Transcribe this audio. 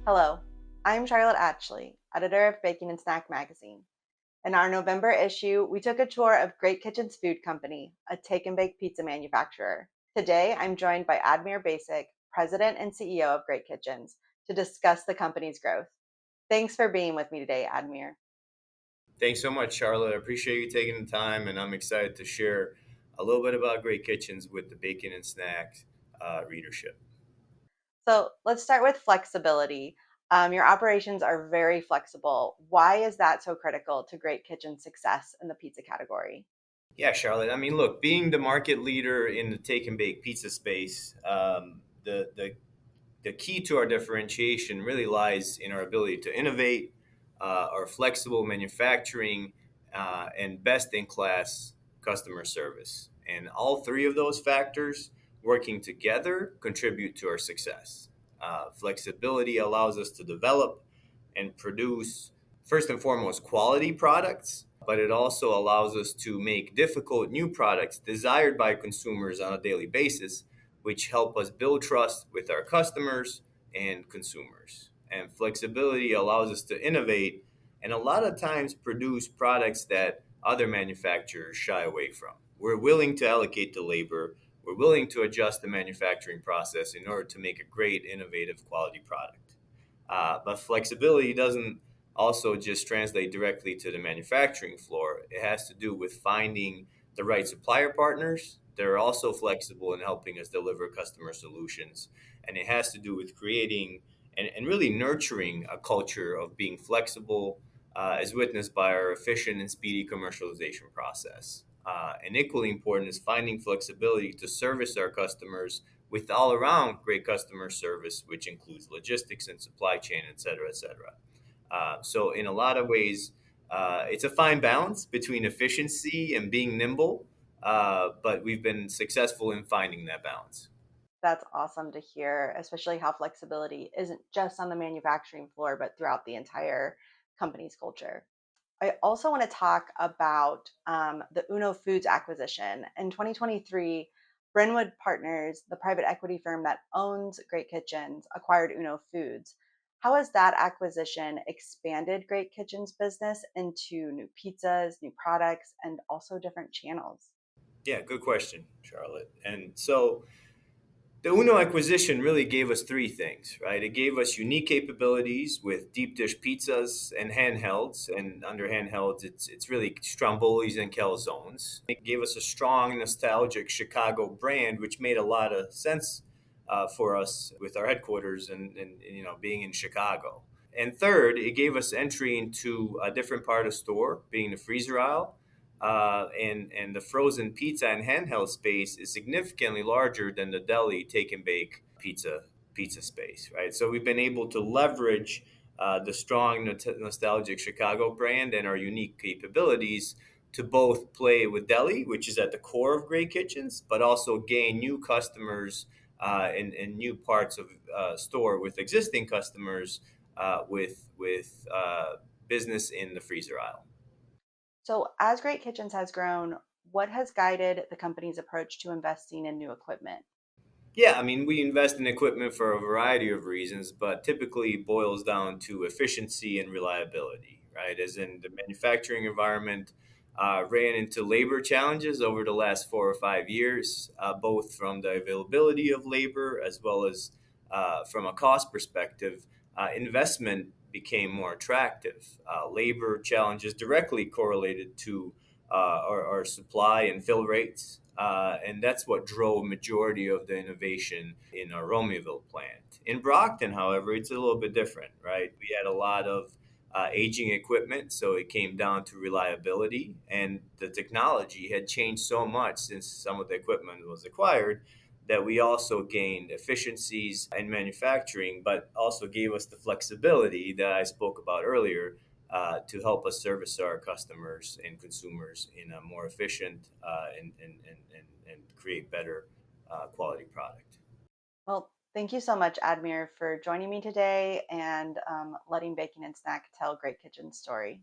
Hello, I'm Charlotte Atchley, editor of Baking and Snack magazine. In our November issue, we took a tour of Great Kitchen's food company, a take and bake pizza manufacturer. Today, I'm joined by Admir Basic, president and CEO of Great Kitchens, to discuss the company's growth. Thanks for being with me today, Admir. Thanks so much, Charlotte. I appreciate you taking the time, and I'm excited to share a little bit about Great Kitchens with the Bacon and Snacks readership. So let's start with flexibility. Your operations are very flexible. Why is that so critical to Great Kitchen's success in the pizza category? Yeah, Charlotte. I mean, look, being the market leader in the take and bake pizza space, the key to our differentiation really lies in our ability to innovate, our flexible manufacturing, and best in class customer service. And all three of those factors working together contribute to our success. Flexibility allows us to develop and produce, first and foremost, quality products, but it also allows us to make difficult new products desired by consumers on a daily basis, which help us build trust with our customers and consumers. And flexibility allows us to innovate and a lot of times produce products that other manufacturers shy away from. We're willing to allocate the labor, we're willing to adjust the manufacturing process in order to make a great, innovative, quality product. But flexibility doesn't also just translate directly to the manufacturing floor. It has to do with finding the right supplier partners. They're also flexible in helping us deliver customer solutions. And it has to do with creating and really nurturing a culture of being flexible, as witnessed by our efficient and speedy commercialization process. And equally important is finding flexibility to service our customers with all around great customer service, which includes logistics and supply chain, et cetera, et cetera. So, in a lot of ways, it's a fine balance between efficiency and being nimble, but we've been successful in finding that balance. That's awesome to hear, especially how flexibility isn't just on the manufacturing floor, but throughout the entire company's culture. I also want to talk about the Uno Foods acquisition. In 2023, Brynwood Partners, the private equity firm that owns Great Kitchens, acquired Uno Foods. How has that acquisition expanded Great Kitchen's business into new pizzas, new products, and also different channels? Yeah, good question, Charlotte. And so the Uno acquisition really gave us three things, right? It gave us unique capabilities with deep dish pizzas and handhelds, and under handhelds, it's really strombolis and calzones. It gave us a strong, nostalgic Chicago brand, which made a lot of sense for us with our headquarters and being in Chicago. And third, it gave us entry into a different part of store, being the freezer aisle, and the frozen pizza and handheld space is significantly larger than the deli take and bake pizza space, right? So we've been able to leverage the strong nostalgic Chicago brand and our unique capabilities to both play with deli, which is at the core of Great Kitchens, but also gain new customers and new parts of store with existing customers with business in the freezer aisle. So, as Great Kitchens has grown, what has guided the company's approach to investing in new equipment? Yeah, I mean, we invest in equipment for a variety of reasons, but typically boils down to efficiency and reliability, right? As in the manufacturing environment ran into labor challenges over the last 4 or 5 years, both from the availability of labor as well as from a cost perspective. Investment became more attractive. Labor challenges directly correlated to our supply and fill rates. And that's what drove majority of the innovation in our Romeoville plant. In Brockton, however, it's a little bit different, right? We had a lot of aging equipment, so it came down to reliability, and the technology had changed so much since some of the equipment was acquired that we also gained efficiencies in manufacturing, but also gave us the flexibility that I spoke about earlier to help us service our customers and consumers in a more efficient and create better quality product. Well, thank you so much, Admir, for joining me today and letting Baking and Snack tell Great Kitchen's story.